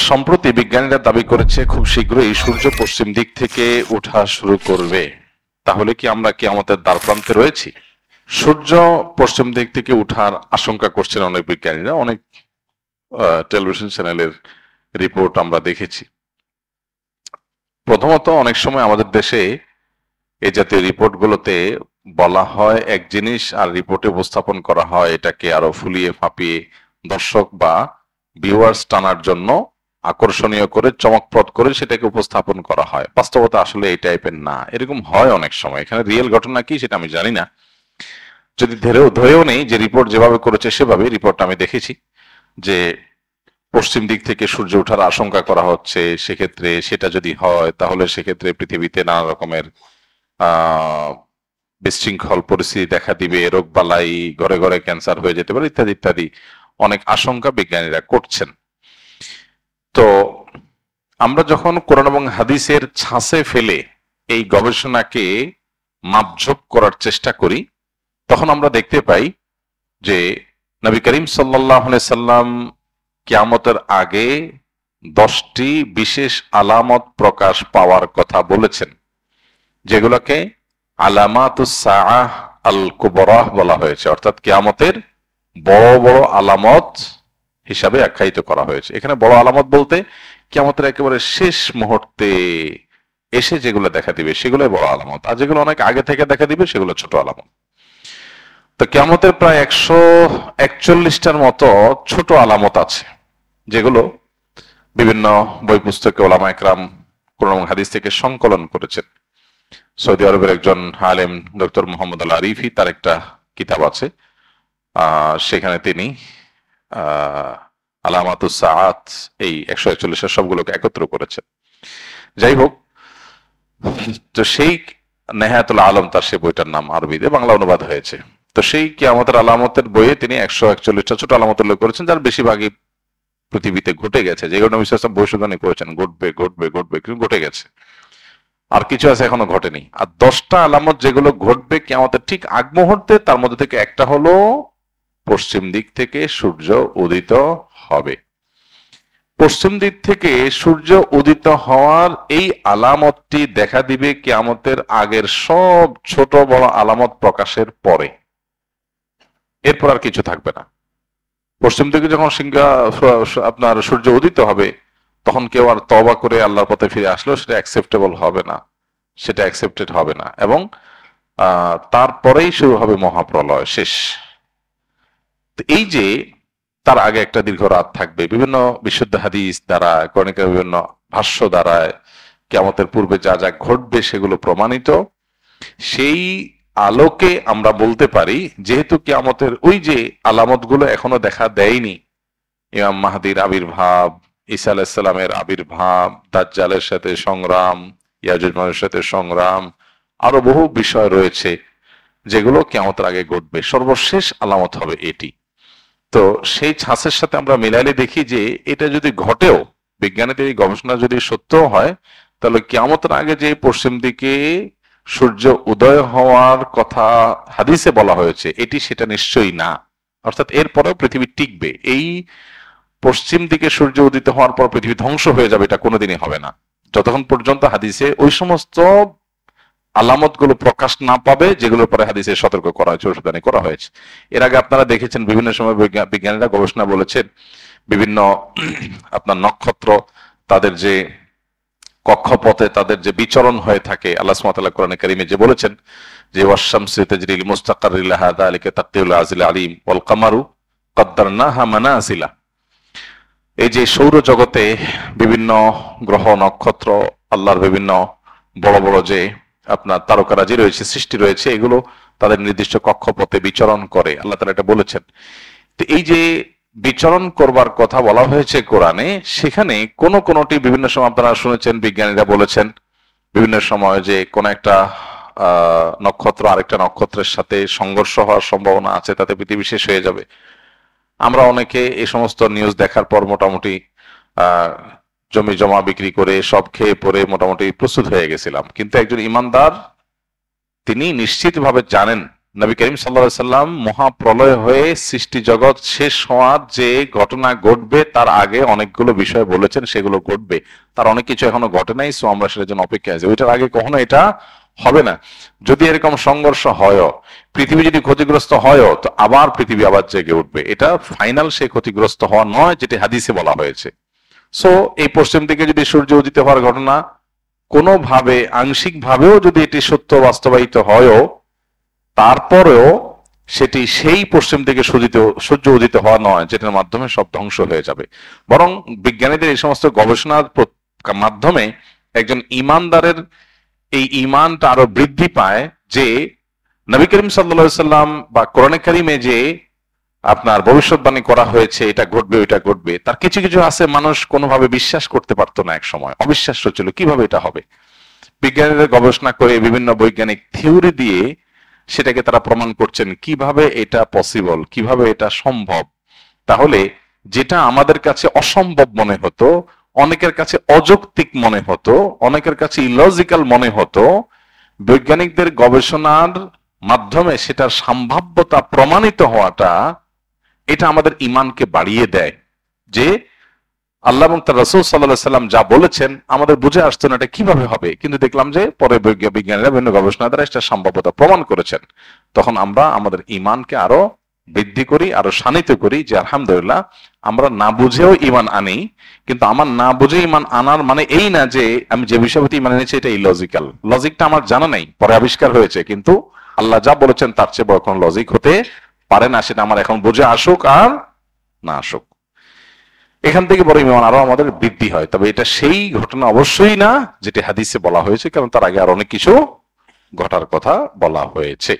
সম্প্রতি বিজ্ঞানীরা দাবি করেছে খুব শীঘ্রই সূর্য পশ্চিম দিক থেকে ওঠা শুরু করবে। তাহলে কি আমরা কিয়ামতের দ্বারপ্রান্তে রয়েছি? সূর্য পশ্চিম দিক থেকে ওঠার আশঙ্কা করছেন অনেক বিজ্ঞানীরা। অনেক টেলিভিশন চ্যানেলের রিপোর্ট আমরা দেখেছি। প্রথমত, অনেক সময় আমাদের দেশে এই জাতীয় রিপোর্টগুলোতে বলা হয় এক জিনিস, আর রিপোর্টে উপস্থাপন করা হয় এটাকে আরো ফুলিয়ে ফাঁপিয়ে দর্শক বা ভিউয়ার্স টানার জন্য আকর্ষণীয় করে, চমকপ্রদ করে সেটাকে উপস্থাপন করা হয়। বাস্তবতা আসলে এই টাইপের না। এরকম হয় অনেক সময়। এখানে রিয়েল ঘটনা কি সেটা আমি জানি না। যদি ধরেও নেই যে রিপোর্ট যেভাবে করেছে সেভাবে, রিপোর্ট আমি দেখেছি যে পশ্চিম দিক থেকে সূর্য ওঠার আশঙ্কা করা হচ্ছে, সেক্ষেত্রে সেটা যদি হয় তাহলে সেক্ষেত্রে পৃথিবীতে নানা রকমের বিশৃঙ্খল পরিস্থিতি দেখা দিবে, রোগবালাই, ঘরে ঘরে ক্যান্সার হয়ে যেতে পারে, ইত্যাদি ইত্যাদি অনেক আশঙ্কা বিজ্ঞানীরা করছেন। তো আমরা যখন কোরআন এবং হাদিসের ছাঁচে ফেলে এই গবেষণাকে মাপঝোপ করার চেষ্টা করি, তখন আমরা দেখতে পাই যে নবী করিম সাল্লাল্লাহু আলাইহি সাল্লাম কিয়ামতের আগে 10টি বিশেষ আলামত প্রকাশ পাওয়ার কথা বলেছেন, যেগুলোকে আলামাতুস সাআহ আল কুবরা বলা হয়েছে, অর্থাৎ কিয়ামতের বড় বড় আলামত হিসাবে আখ্যায়িত করা হয়েছে। এখানে বড় আলামত বলতে কিয়ামতের একেবারে শেষ মুহূর্তে এসে যেগুলো দেখা দিবে সেগুলো বড় আলামত, আর যেগুলো অনেক আগে থেকে দেখা দিবে সেগুলো ছোট আলামত। তো কিয়ামতের প্রায় 141টার মতো ছোট আলামত আছে, যেগুলো বিভিন্ন বই পুস্তকে ওলামা একরাম কোরআন এবং হাদিস থেকে সংকলন করেছেন। সৌদি আরবের একজন আলেম ডক্টর মোহাম্মদ আল আরিফি, তার একটা কিতাব আছে, সেখানে তিনি আলামাতুস সাআত এই 141 সবগুলোকে একত্র করেছেন। যাই হোক, তো সেই নেহায়াতুল আলম তার সেই বইটার নাম, আরবিতে বাংলা অনুবাদ হয়েছে। তো সেই কিয়ামতের আলামতের বইয়ে তিনি 141টা ছোট আলামত উল্লেখ করেছেন, যার বেশিরভাগই পৃথিবীতে ঘটে গেছে, যেগুলো নবী সাল্লাল্লাহু আলাইহি ওয়াসাল্লাম ভবিষ্যদ্বাণী করেছেন ঘটবে ঘটবে ঘটবে, কিন্তু ঘটে গেছে। আর কিছু আছে এখনো ঘটেনি। আর 10টা আলামত যেগুলো ঘটবে কিয়ামতের ঠিক আগ মুহূর্তে, তার মধ্যে থেকে একটা হলো পশ্চিম দিক থেকে সূর্য উদিত হবে। পশ্চিম দিক থেকে সূর্য উদিত হওয়ার এই আলামতটি দেখা দিবে কিয়ামতের আগের সব ছোট বড় আলামত প্রকাশের পরে। এরপর আর কিছু থাকবে না। পশ্চিম দিকে যখন আপনার সূর্য উদিত হবে, তখন কেউ আর তওবা করে আল্লাহর পথে ফিরে আসলেও সেটা অ্যাকসেপ্টেবল হবে না, সেটা অ্যাকসেপ্টেড হবে না। এবং তারপরেই শুরু হবে মহাপ্রলয়, শেষ। এই যে তার আগে একটা দীর্ঘ রাত থাকবে, বিভিন্ন বিশুদ্ধ হাদিস দ্বারা, কর্ণিকার বিভিন্ন ভাষ্য দ্বারা কিয়ামতের পূর্বে যা যা ঘটবে সেগুলো প্রমাণিত। সেই আলোকে আমরা বলতে পারি, যেহেতু কিয়ামতের ওই যে আলামতগুলো এখনো দেখা দেয়নি, ইমাম মাহদির আবির্ভাব, ঈসা আলাইহিস সালামের আবির্ভাব, দাজ্জালের সাথে সংগ্রাম, ইয়াজুজ মাজুজের সাথে সংগ্রাম, আরো বহু বিষয় রয়েছে যেগুলো কিয়ামতের আগে ঘটবে। সর্বশেষ আলামত হবে এটি। তো সেই ছাঁচের সাথে আমরা মিলাইলে দেখি যে এটা যদি ঘটেও, বিজ্ঞানীদের এই গবেষণা যদি সত্যও হয়, তাহলে কিয়ামতের আগে যে পশ্চিম দিকে সূর্য উদয় হওয়ার কথা হাদিসে বলা হয়েছে, এটি সেটা নিশ্চয়ই না। অর্থাৎ এরপরেও পৃথিবী টিকবে। এই পশ্চিম দিকে সূর্য উদিত হওয়ার পর পৃথিবী ধ্বংস হয়ে যাবে, এটা কোনোদিনই হবে না, যতক্ষণ পর্যন্ত হাদিসে ওই সমস্ত আলামত গুলো প্রকাশ না পাবে যেগুলোর পরে হাদিসে সতর্ক করা হয়েছে, ভবিষ্যদ্বাণী করা হয়েছে। এর আগে আপনারা দেখেছেন বিভিন্ন সময় বিজ্ঞানীরা গবেষণা বলেছেন, বিভিন্ন আপনার নক্ষত্র তাদের যে কক্ষপথে তাদের যে বিচরণ হয়ে থাকে, আল্লাহ সুবহানাহু ওয়া তাআলা কোরআনে কারীমে যে বলেছেন যে ওয়াশ-শামসু তাজরি লিমুস্তাকাররিন লাহা যালিকা তাকদীরুল আজিল আলীম ওয়াল কামারু কদ্দারনাহা মানাজিলা। এই যে সৌর জগতে বিভিন্ন গ্রহ নক্ষত্র, আল্লাহর বিভিন্ন বড় বড় যে আপনার তারকারাজি রয়েছে, সৃষ্টি রয়েছে, এগুলো তাদের নির্দিষ্ট কক্ষপথে বিচরণ করে, আল্লাহ তাআলা এটা বলেছেন। তো এই যে বিচরণ করবার কথা বলা হয়েছে কোরআনে, সেখানে কোনটি বিভিন্ন সময় আপনারা শুনেছেন বিজ্ঞানীরা বলেছেন বিভিন্ন সময় যে কোন একটা নক্ষত্র আরেকটা নক্ষত্রের সাথে সংঘর্ষ হওয়ার সম্ভাবনা আছে, তাতে পৃথিবী শেষ হয়ে যাবে। আমরা অনেকে এই সমস্ত নিউজ দেখার পর মোটামুটি জমি জমা বিক্রি করে সব খেয়ে পরে মোটামুটি প্রস্তুত হয়ে গেছিলাম। কিন্তু একজন ইমানদার তিনি নিশ্চিতভাবে জানেন নবী করিম সাল্লাল্লাহু আলাইহি সাল্লাম মহাপ্রলয় হয়ে সৃষ্টি জগৎ শেষ হওয়ার যে ঘটনা ঘটবে তার আগে অনেকগুলো বিষয় বলেছেন, সেগুলো ঘটবে। তার অনেক কিছু এখনো ঘটে নাই, সো আমরা সেটার জন্য অপেক্ষা আছি। ওইটার আগে কখনো এটা হবে না। যদি এরকম সংঘর্ষ হয়, পৃথিবী যদি ক্ষতিগ্রস্ত হয়, তো আবার পৃথিবী আবার জেগে উঠবে। এটা ফাইনাল সে ক্ষতিগ্রস্ত হওয়া নয়, যেটি হাদিসে বলা হয়েছে। সো এই পশ্চিম দিকে যদি সূর্য উদিত হওয়ার ঘটনা কোনোভাবে আংশিক ভাবেও যদি এটি সত্য বাস্তবায়িত হয়ও, তারপরেও সেটি সেই পশ্চিম দিকে সূর্য উদিত হওয়া নয় যেটার মাধ্যমে সব ধ্বংস হয়ে যাবে। বরং বিজ্ঞানীদের এই সমস্ত গবেষণার মাধ্যমে একজন ইমানদারের এই ইমানটা আরো বৃদ্ধি পায় যে নবী করিম সাল্লাল্লাহু আলাইহি সাল্লাম বা কোরআনে কারিমে যে আপনার ভবিষ্যৎবাণী করা হয়েছে এটা ঘটবে ওইটা ঘটবে, তার কিছু কিছু আছে মানুষ কোনোভাবে বিশ্বাস করতে পারতো না, এক সময় অবিশ্বাস্য ছিল, কিভাবে এটা হবে। বিজ্ঞানীরা গবেষণা করে বিভিন্ন বৈজ্ঞানিক থিওরি দিয়ে সেটাকে তারা প্রমাণ করছেন কিভাবে এটা পসিবল, কিভাবে এটা সম্ভব। তাহলে যেটা আমাদের কাছে অসম্ভব মনে হতো, অনেকের কাছে অযৌক্তিক মনে হতো, অনেকের কাছে ইলজিক্যাল মনে হতো, বৈজ্ঞানিকদের গবেষণার মাধ্যমে সেটার সম্ভাব্যতা প্রমাণিত হওয়াটা, এটা আমাদের ইমানকে বাড়িয়ে দেয়। যে আল্লাহ এবং তার রাসূল সাল্লাল্লাহু আলাইহি সাল্লাম যা বলেছেন আমাদের বুঝে আসতো না এটা কিভাবে হবে, কিন্তু দেখলাম যে পরে বিজ্ঞানীরা বিভিন্ন গবেষণা দ্বারা এটা সম্ভাব্যতা প্রমাণ করেছেন। তখন আমরা আমাদের ইমানকে আরো বৃদ্ধি করি, আরো শানিত করি যে আলহামদুলিল্লাহ আমরা না বুঝেও ইমান আনি। কিন্তু আমার না বুঝে ইমান আনার মানে এই না যে আমি যে বিষয়বতী ইমান এনেছি এটা ইলজিক্যাল। লজিকটা আমার জানা নেই, পরে আবিষ্কার হয়েছে, কিন্তু আল্লাহ যা বলেছেন তার চেয়ে বড় কোনো লজিক হতে পারে না। সেটা আমার এখন বুঝে আসুক আর না আসুক, এখান থেকে বড় ইমান আরো আমাদের বৃদ্ধি হয়। তবে এটা সেই ঘটনা অবশ্যই না যেটি হাদিসে বলা হয়েছে, কারণ তার আগে আর অনেক কিছু ঘটার কথা বলা হয়েছে।